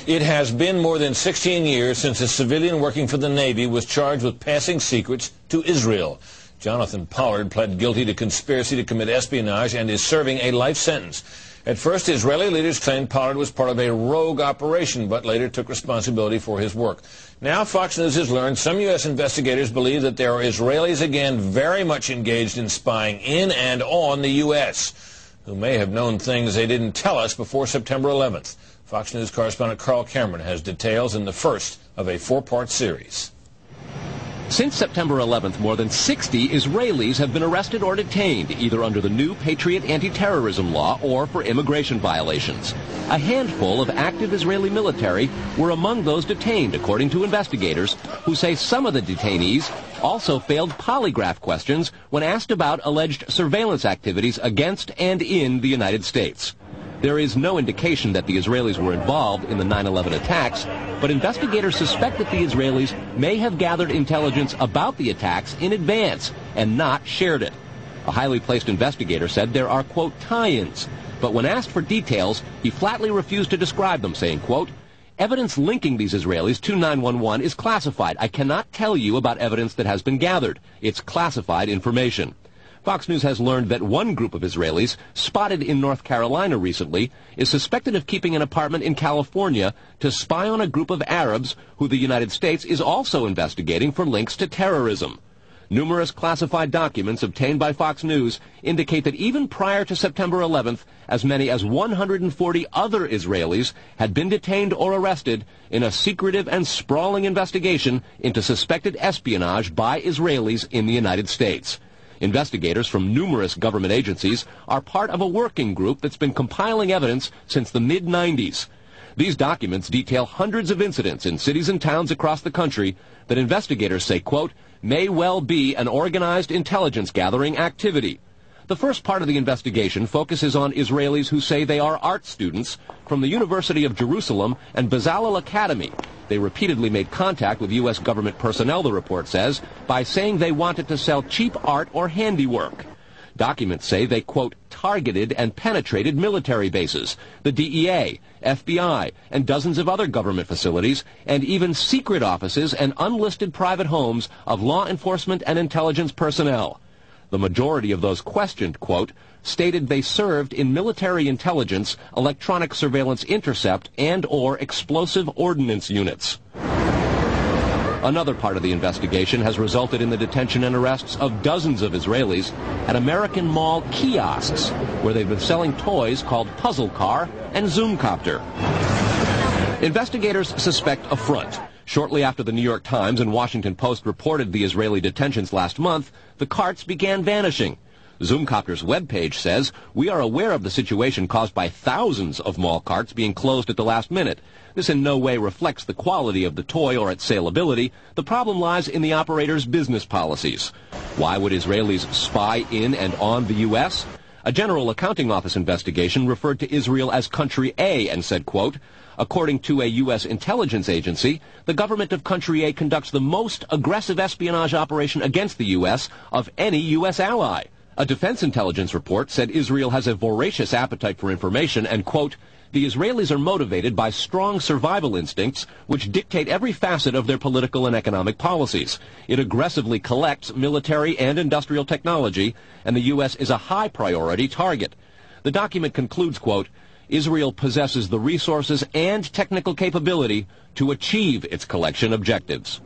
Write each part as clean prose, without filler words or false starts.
It has been more than 16 years since a civilian working for the Navy was charged with passing secrets to Israel. Jonathan Pollard pled guilty to conspiracy to commit espionage and is serving a life sentence. At first, Israeli leaders claimed Pollard was part of a rogue operation, but later took responsibility for his work. Now, Fox News has learned some U.S. investigators believe that there are Israelis again very much engaged in spying in and on the U.S., who may have known things they didn't tell us before September 11th. Fox News correspondent Carl Cameron has details in the first of a four-part series. Since September 11th, more than 60 Israelis have been arrested or detained, either under the new Patriot anti-terrorism law or for immigration violations. A handful of active Israeli military were among those detained, according to investigators, who say some of the detainees also failed polygraph questions when asked about alleged surveillance activities against and in the United States. There is no indication that the Israelis were involved in the 9/11 attacks, but investigators suspect that the Israelis may have gathered intelligence about the attacks in advance and not shared it. A highly placed investigator said there are, quote, tie-ins, but when asked for details, he flatly refused to describe them, saying, quote, evidence linking these Israelis to 911 is classified. I cannot tell you about evidence that has been gathered. It's classified information. Fox News has learned that one group of Israelis, spotted in North Carolina recently, is suspected of keeping an apartment in California to spy on a group of Arabs who the United States is also investigating for links to terrorism. Numerous classified documents obtained by Fox News indicate that even prior to September 11th, as many as 140 other Israelis had been detained or arrested in a secretive and sprawling investigation into suspected espionage by Israelis in the United States. Investigators from numerous government agencies are part of a working group that's been compiling evidence since the mid-90s. These documents detail hundreds of incidents in cities and towns across the country that investigators say, quote, may well be an organized intelligence gathering activity. The first part of the investigation focuses on Israelis who say they are art students from the University of Jerusalem and Bezalel Academy. They repeatedly made contact with U.S. government personnel, the report says, by saying they wanted to sell cheap art or handiwork. Documents say they, quote, targeted and penetrated military bases, the DEA, FBI, and dozens of other government facilities, and even secret offices and unlisted private homes of law enforcement and intelligence personnel. The majority of those questioned, quote, stated they served in military intelligence, electronic surveillance intercept, and or explosive ordnance units. Another part of the investigation has resulted in the detention and arrests of dozens of Israelis at American Mall kiosks, where they've been selling toys called Puzzle Car and Zoomcopter. Investigators suspect a front. Shortly after the New York Times and Washington Post reported the Israeli detentions last month, the carts began vanishing. Zoomcopter's webpage says, we are aware of the situation caused by thousands of mall carts being closed at the last minute. This in no way reflects the quality of the toy or its saleability. The problem lies in the operator's business policies. Why would Israelis spy in and on the U.S.? A General Accounting Office investigation referred to Israel as Country A and said, quote, according to a U.S. intelligence agency, the government of Country A conducts the most aggressive espionage operation against the U.S. of any U.S. ally. A defense intelligence report said Israel has a voracious appetite for information and, quote, the Israelis are motivated by strong survival instincts which dictate every facet of their political and economic policies. It aggressively collects military and industrial technology, and the U.S. is a high priority target. The document concludes, quote, Israel possesses the resources and technical capability to achieve its collection objectives.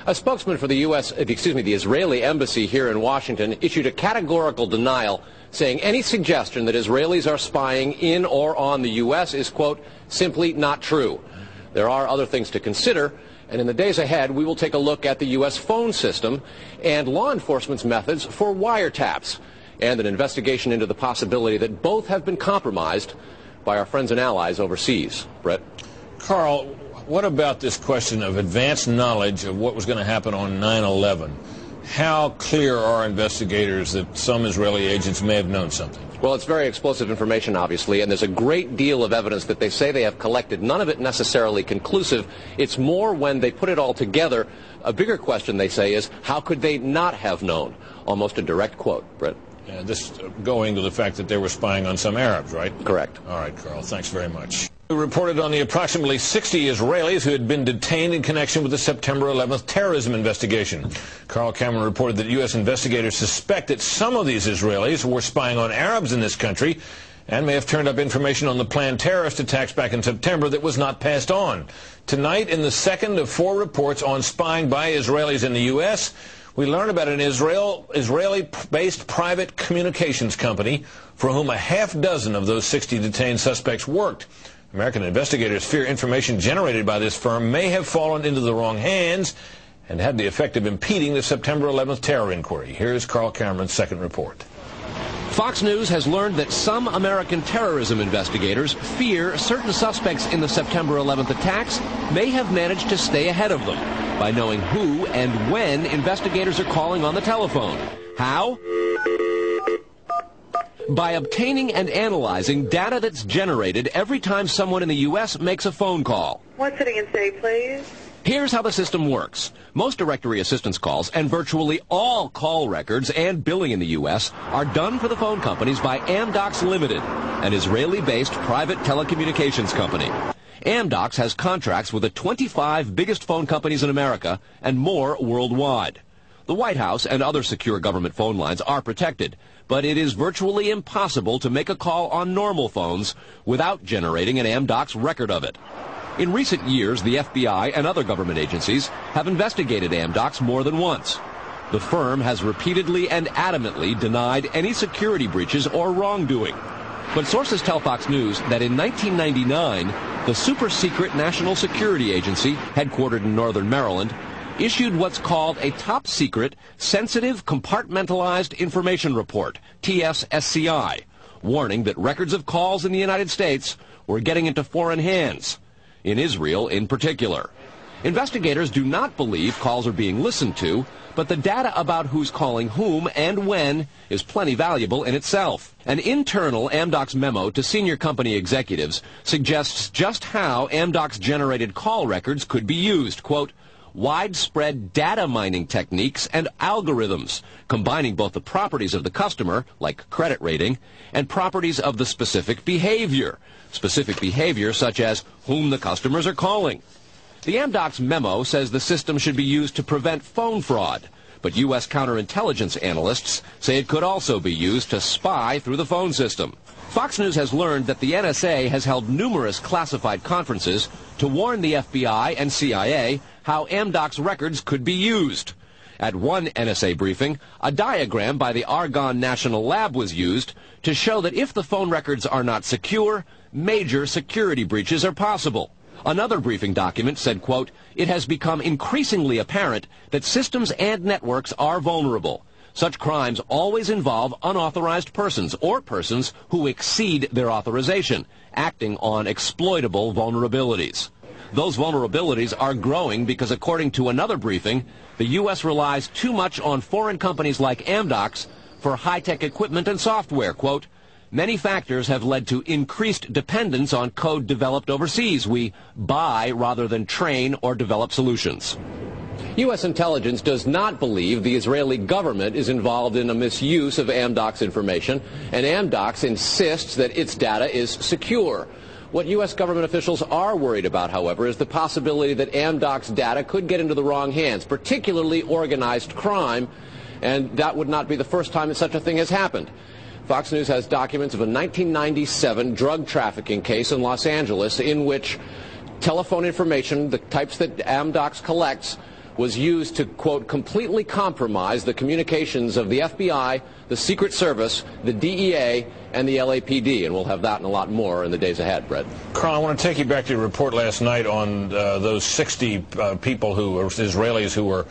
A spokesman for the Israeli embassy here in Washington issued a categorical denial, saying any suggestion that Israelis are spying in or on the U.S. is, quote, simply not true. There are other things to consider, and in the days ahead, we will take a look at the U.S. phone system and law enforcement's methods for wiretaps, and an investigation into the possibility that both have been compromised by our friends and allies overseas. Brett? Carl, what about this question of advanced knowledge of what was going to happen on 9/11? How clear are investigators that some Israeli agents may have known something? Well, it's very explosive information, obviously, and there's a great deal of evidence that they say they have collected, none of it necessarily conclusive. It's more when they put it all together. A bigger question, they say, is how could they not have known? Almost a direct quote, Brett. This going to the fact that they were spying on some Arabs, right? Correct. All right, Carl, thanks very much. We reported on the approximately 60 Israelis who had been detained in connection with the September 11th terrorism investigation. Carl Cameron reported that U.S. investigators suspect that some of these Israelis were spying on Arabs in this country and may have turned up information on the planned terrorist attacks back in September that was not passed on. Tonight, in the second of 4 reports on spying by Israelis in the U.S., we learn about an Israeli-based private communications company for whom a half dozen of those 60 detained suspects worked. American investigators fear information generated by this firm may have fallen into the wrong hands and had the effect of impeding the September 11th terror inquiry. Here's Carl Cameron's second report. Fox News has learned that some American terrorism investigators fear certain suspects in the September 11th attacks may have managed to stay ahead of them by knowing who and when investigators are calling on the telephone. How? By obtaining and analyzing data that's generated every time someone in the U.S. makes a phone call. One sitting in city, please. Here's how the system works. Most directory assistance calls and virtually all call records and billing in the U.S. are done for the phone companies by Amdocs Limited, an Israeli-based private telecommunications company. Amdocs has contracts with the 25 biggest phone companies in America and more worldwide. The White House and other secure government phone lines are protected, but it is virtually impossible to make a call on normal phones without generating an Amdocs record of it. In recent years, the FBI and other government agencies have investigated Amdocs more than once. The firm has repeatedly and adamantly denied any security breaches or wrongdoing. But sources tell Fox News that in 1999, the super-secret National Security Agency, headquartered in northern Maryland, issued what's called a top-secret, sensitive, compartmentalized information report, TSSCI, warning that records of calls in the United States were getting into foreign hands, in Israel in particular. Investigators do not believe calls are being listened to, but the data about who's calling whom and when is plenty valuable in itself. An internal Amdocs memo to senior company executives suggests just how Amdocs-generated call records could be used. Quote, widespread data mining techniques and algorithms, combining both the properties of the customer, like credit rating, and properties of the specific behavior such as whom the customers are calling. The Amdocs memo says the system should be used to prevent phone fraud, but U.S. counterintelligence analysts say it could also be used to spy through the phone system. Fox News has learned that the NSA has held numerous classified conferences to warn the FBI and CIA how Amdocs records could be used. At one NSA briefing, a diagram by the Argonne National Lab was used to show that if the phone records are not secure, major security breaches are possible. Another briefing document said, quote, it has become increasingly apparent that systems and networks are vulnerable. Such crimes always involve unauthorized persons or persons who exceed their authorization, acting on exploitable vulnerabilities. Those vulnerabilities are growing because, according to another briefing, the U.S. relies too much on foreign companies like Amdocs for high-tech equipment and software. Quote, many factors have led to increased dependence on code developed overseas. We buy rather than train or develop solutions. U.S. intelligence does not believe the Israeli government is involved in a misuse of Amdocs information, and Amdocs insists that its data is secure. What U.S. government officials are worried about, however, is the possibility that Amdocs data could get into the wrong hands, particularly organized crime, and that would not be the first time that such a thing has happened. Fox News has documents of a 1997 drug trafficking case in Los Angeles in which telephone information, the types that Amdocs collects, was used to, quote, completely compromise the communications of the FBI, the Secret Service, the DEA, and the LAPD. And we'll have that and a lot more in the days ahead, Brett. Carl, I want to take you back to your report last night on those 60 people who were Israelis who were